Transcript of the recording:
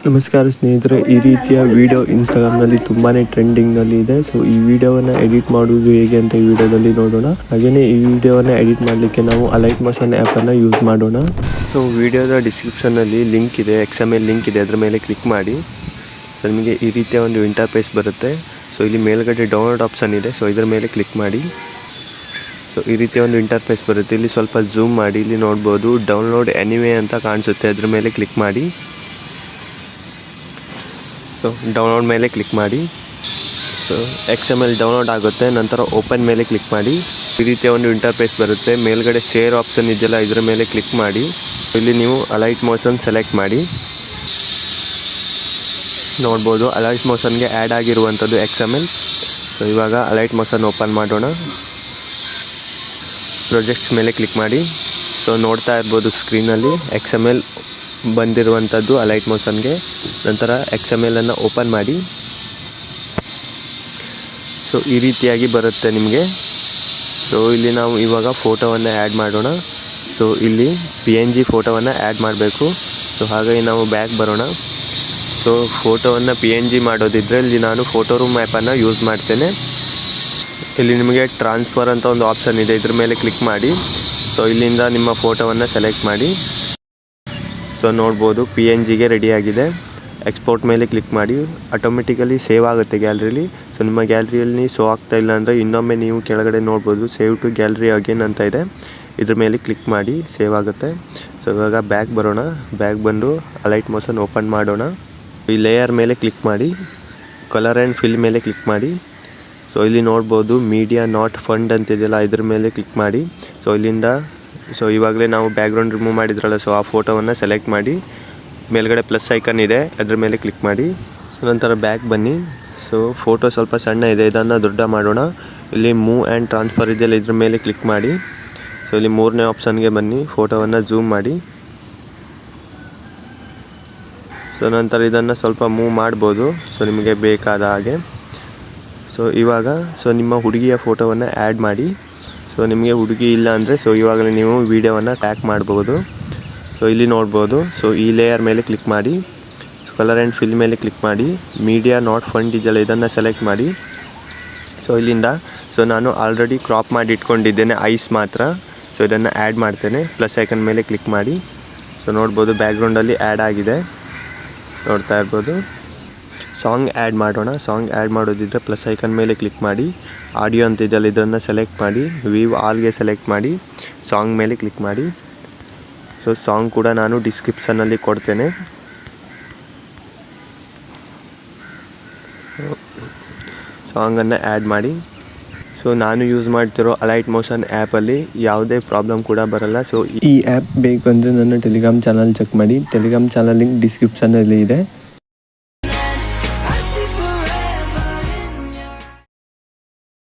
ನಮಸ್ಕಾರ ಸ್ನೇಹಿತರೆ, ಈ ರೀತಿಯ ವಿಡಿಯೋ ಇನ್ಸ್ಟಾಗ್ರಾಮ್ನಲ್ಲಿ ತುಂಬಾ ಟ್ರೆಂಡಿಂಗ್ನಲ್ಲಿ ಇದೆ. ಸೊ ಈ ವಿಡಿಯೋವನ್ನು ಎಡಿಟ್ ಮಾಡುವುದು ಹೇಗೆ ಅಂತ ಈ ವಿಡಿಯೋದಲ್ಲಿ ನೋಡೋಣ. ಹಾಗೆಯೇ ಈ ವಿಡಿಯೋವನ್ನು ಎಡಿಟ್ ಮಾಡಲಿಕ್ಕೆ ನಾವು ಅಲೈಟ್ ಮೋಷನ್ ಆ್ಯಪನ್ನು ಯೂಸ್ ಮಾಡೋಣ. ಸೊ ವಿಡಿಯೋದ ಡಿಸ್ಕ್ರಿಪ್ಷನ್ನಲ್ಲಿ ಲಿಂಕ್ ಇದೆ, XML ಲಿಂಕ್ ಇದೆ, ಅದರ ಮೇಲೆ ಕ್ಲಿಕ್ ಮಾಡಿ. ಸೊ ನಿಮಗೆ ಈ ರೀತಿಯ ಒಂದು ಇಂಟರ್ಫೇಸ್ ಬರುತ್ತೆ. ಸೊ ಇಲ್ಲಿ ಮೇಲ್ಗಡೆ ಡೌನ್ಲೋಡ್ ಆಪ್ಷನ್ ಇದೆ, ಸೊ ಇದರ ಮೇಲೆ ಕ್ಲಿಕ್ ಮಾಡಿ. ಸೊ ಈ ರೀತಿಯ ಒಂದು ಇಂಟರ್ಫೇಸ್ ಬರುತ್ತೆ. ಇಲ್ಲಿ ಸ್ವಲ್ಪ ಝೂಮ್ ಮಾಡಿ, ಇಲ್ಲಿ ನೋಡ್ಬೋದು ಡೌನ್ಲೋಡ್ ಎನಿವೇ ಅಂತ ಕಾಣಿಸುತ್ತೆ, ಅದರ ಮೇಲೆ ಕ್ಲಿಕ್ ಮಾಡಿ. ಸೊ ಡೌನ್ಲೋಡ್ ಮೇಲೆ ಕ್ಲಿಕ್ ಮಾಡಿ. ಸೊ XML ಡೌನ್ಲೋಡ್ ಆಗುತ್ತೆ. ನಂತರ ಓಪನ್ ಮೇಲೆ ಕ್ಲಿಕ್ ಮಾಡಿ. ಈ ರೀತಿಯ ಒಂದು ಇಂಟರ್ಫೇಸ್ ಬರುತ್ತೆ. ಮೇಲ್ಗಡೆ ಶೇರ್ ಆಪ್ಷನ್ ಇದೆಯಲ್ಲ, ಇದರ ಮೇಲೆ ಕ್ಲಿಕ್ ಮಾಡಿ. ಇಲ್ಲಿ ನೀವು ಅಲೈಟ್ ಮೋಷನ್ ಸೆಲೆಕ್ಟ್ ಮಾಡಿ. ನೋಡ್ಬೋದು ಅಲೈಟ್ ಮೋಷನ್ಗೆ ಆ್ಯಡ್ ಆಗಿರುವಂಥದ್ದು XML. ಸೊ ಇವಾಗ ಅಲೈಟ್ ಮೋಷನ್ ಓಪನ್ ಮಾಡೋಣ. ಪ್ರೊಜೆಕ್ಟ್ಸ್ ಮೇಲೆ ಕ್ಲಿಕ್ ಮಾಡಿ. ಸೊ ನೋಡ್ತಾ ಇರ್ಬೋದು ಸ್ಕ್ರೀನಲ್ಲಿ XML ಬಂದಿರುವಂಥದ್ದು ಅಲೈಟ್ ಮೋಷನ್ಗೆ. ನಂತರ XML ಅನ್ನು ಓಪನ್ ಮಾಡಿ. ಸೊ ಈ ರೀತಿಯಾಗಿ ಬರುತ್ತೆ ನಿಮಗೆ. ಸೊ ಇಲ್ಲಿ ನಾವು ಇವಾಗ ಫೋಟೋವನ್ನು ಆ್ಯಡ್ ಮಾಡೋಣ. ಸೊ ಇಲ್ಲಿ PNG ಫೋಟೋವನ್ನು ಆ್ಯಡ್ ಮಾಡಬೇಕು. ಸೊ ಹಾಗಾಗಿ ನಾವು ಬ್ಯಾಕ್ ಬರೋಣ. ಸೊ ಫೋಟೋವನ್ನು PNG ಮಾಡೋದಿದ್ದರೆ ಇಲ್ಲಿ ನಾನು ಫೋಟೋ ರೂಮ್ ಆ್ಯಪನ್ನು ಯೂಸ್ ಮಾಡ್ತೇನೆ. ಇಲ್ಲಿ ನಿಮಗೆ ಟ್ರಾನ್ಸ್ಫರ್ ಅಂತ ಒಂದು ಆಪ್ಷನ್ ಇದೆ, ಇದ್ರ ಮೇಲೆ ಕ್ಲಿಕ್ ಮಾಡಿ. ಸೊ ಇಲ್ಲಿಂದ ನಿಮ್ಮ ಫೋಟೋವನ್ನು ಸೆಲೆಕ್ಟ್ ಮಾಡಿ. ಸೊ ನೋಡ್ಬೋದು PNGಗೆ ರೆಡಿಯಾಗಿದೆ. ಎಕ್ಸ್ಪೋರ್ಟ್ ಮೇಲೆ ಕ್ಲಿಕ್ ಮಾಡಿ. ಆಟೋಮೆಟಿಕಲಿ ಸೇವ್ ಆಗುತ್ತೆ ಗ್ಯಾಲರಿಲಿ. ಸೊ ನಿಮ್ಮ ಗ್ಯಾಲರಿಯಲ್ಲಿ ಶೋ ಆಗ್ತಾ ಇಲ್ಲ ಅಂದರೆ ಇನ್ನೊಮ್ಮೆ ನೀವು ಕೆಳಗಡೆ ನೋಡ್ಬೋದು ಸೇವ್ ಟು ಗ್ಯಾಲರಿ ಅಗೇನ್ ಅಂತ ಇದೆ, ಇದ್ರ ಮೇಲೆ ಕ್ಲಿಕ್ ಮಾಡಿ ಸೇವ್ ಆಗುತ್ತೆ. ಸೊ ಇವಾಗ ಬ್ಯಾಕ್ ಬರೋಣ. ಬ್ಯಾಕ್ ಬಂದು ಅಲೈಟ್ ಮೋಷನ್ ಓಪನ್ ಮಾಡೋಣ. ಈ ಲೇಯರ್ ಮೇಲೆ ಕ್ಲಿಕ್ ಮಾಡಿ, ಕಲರ್ ಆ್ಯಂಡ್ ಫಿಲ್ ಮೇಲೆ ಕ್ಲಿಕ್ ಮಾಡಿ. ಸೊ ಇಲ್ಲಿ ನೋಡ್ಬೋದು ಮೀಡಿಯಾ ನಾಟ್ ಫಂಡ್ ಅಂತಿದೆಯಲ್ಲ, ಇದ್ರ ಮೇಲೆ ಕ್ಲಿಕ್ ಮಾಡಿ. ಸೊ ಇಲ್ಲಿಂದ ಸೊ ಇವಾಗಲೇ ನಾವು ಬ್ಯಾಕ್ಗ್ರೌಂಡ್ ರಿಮೂವ್ ಮಾಡಿದ್ರಲ್ಲ, ಸೊ ಆ ಫೋಟೋವನ್ನು ಸೆಲೆಕ್ಟ್ ಮಾಡಿ. ಮೇಲ್ಗಡೆ ಪ್ಲಸ್ ಐಕನ್ ಇದೆ, ಅದರ ಮೇಲೆ ಕ್ಲಿಕ್ ಮಾಡಿ. ಸೊ ನಂತರ ಬ್ಯಾಕ್ ಬನ್ನಿ. ಸೊ ಫೋಟೋ ಸ್ವಲ್ಪ ಸಣ್ಣ ಇದೆ, ಇದನ್ನು ದೊಡ್ಡ ಮಾಡೋಣ. ಇಲ್ಲಿ ಮೂವ್ ಆ್ಯಂಡ್ ಟ್ರಾನ್ಸ್ಫರ್ ಇದೆಯಲ್ಲ, ಇದ್ರ ಮೇಲೆ ಕ್ಲಿಕ್ ಮಾಡಿ. ಸೊ ಇಲ್ಲಿ ಮೂರನೇ ಆಪ್ಷನ್ಗೆ ಬನ್ನಿ, ಫೋಟೋವನ್ನು ಝೂಮ್ ಮಾಡಿ. ಸೊ ನಂತರ ಇದನ್ನು ಸ್ವಲ್ಪ ಮೂವ್ ಮಾಡ್ಬೋದು, ಸೊ ನಿಮಗೆ ಬೇಕಾದ ಹಾಗೆ. ಸೊ ಇವಾಗ ನಿಮ್ಮ ಹುಡುಗಿಯ ಫೋಟೋವನ್ನು ಆ್ಯಡ್ ಮಾಡಿ. ಸೊ ನಿಮಗೆ ಹುಡುಗಿ ಇಲ್ಲ ಅಂದರೆ ಸೊ ಇವಾಗಲೇ ನೀವು ವಿಡಿಯೋವನ್ನು ಟ್ಯಾಗ್ ಮಾಡ್ಬೋದು. ಸೊ ಇಲ್ಲಿ ನೋಡ್ಬೋದು. ಸೊ ಈ ಲೇಯರ್ ಮೇಲೆ ಕ್ಲಿಕ್ ಮಾಡಿ. ಕಲರ್ ಆ್ಯಂಡ್ ಫಿಲ್ ಮೇಲೆ ಕ್ಲಿಕ್ ಮಾಡಿ. ಮೀಡಿಯಾ ನಾಟ್ ಫಂಡ್ ಇದೆಯಲ್ಲ, ಇದನ್ನು ಸೆಲೆಕ್ಟ್ ಮಾಡಿ. ಸೊ ಇಲ್ಲಿಂದ ಸೊ ನಾನು ಆಲ್ರೆಡಿ ಕ್ರಾಪ್ ಮಾಡಿ ಇಟ್ಕೊಂಡಿದ್ದೇನೆ ಐಸ್ ಮಾತ್ರ. ಸೊ ಇದನ್ನು ಆ್ಯಡ್ ಮಾಡ್ತೇನೆ. ಪ್ಲಸ್ ಐಕನ್ ಮೇಲೆ ಕ್ಲಿಕ್ ಮಾಡಿ. ಸೊ ನೋಡ್ಬೋದು ಬ್ಯಾಕ್ಗ್ರೌಂಡಲ್ಲಿ ಆ್ಯಡ್ ಆಗಿದೆ, ನೋಡ್ತಾ ಇರ್ಬೋದು. ಸಾಂಗ್ ಆ್ಯಡ್ ಮಾಡೋಣ. ಸಾಂಗ್ ಆ್ಯಡ್ ಮಾಡೋದಿದ್ದರೆ ಪ್ಲಸ್ ಐಕನ್ ಮೇಲೆ ಕ್ಲಿಕ್ ಮಾಡಿ. ಆಡಿಯೋ ಅಂತ ಇದೆಯಲ್ಲ, ಇದನ್ನು ಸೆಲೆಕ್ಟ್ ಮಾಡಿ. ವೀವ್ ಆಲ್ಗೆ ಸೆಲೆಕ್ಟ್ ಮಾಡಿ. ಸಾಂಗ್ ಮೇಲೆ ಕ್ಲಿಕ್ ಮಾಡಿ. ಸೊ ಸಾಂಗ್ ಕೂಡ ನಾನು ಡಿಸ್ಕ್ರಿಪ್ಷನ್ನಲ್ಲಿ ಕೊಡ್ತೇನೆ. ಸಾಂಗನ್ನು ಆ್ಯಡ್ ಮಾಡಿ. ಸೊ ನಾನು ಯೂಸ್ ಮಾಡ್ತಿರೋ ಅಲೈಟ್ ಮೋಷನ್ ಆ್ಯಪಲ್ಲಿ ಯಾವುದೇ ಪ್ರಾಬ್ಲಮ್ ಕೂಡ ಬರಲ್ಲ. ಸೊ ಈ ಆ್ಯಪ್ ಬೇಕು ಅಂದರೆ ನನ್ನ ಟೆಲಿಗ್ರಾಮ್ ಚಾನಲ್ ಚೆಕ್ ಮಾಡಿ. ಟೆಲಿಗ್ರಾಮ್ ಚಾನಲ್ ಲಿಂಕ್ ಡಿಸ್ಕ್ರಿಪ್ಷನಲ್ಲಿ ಇದೆ.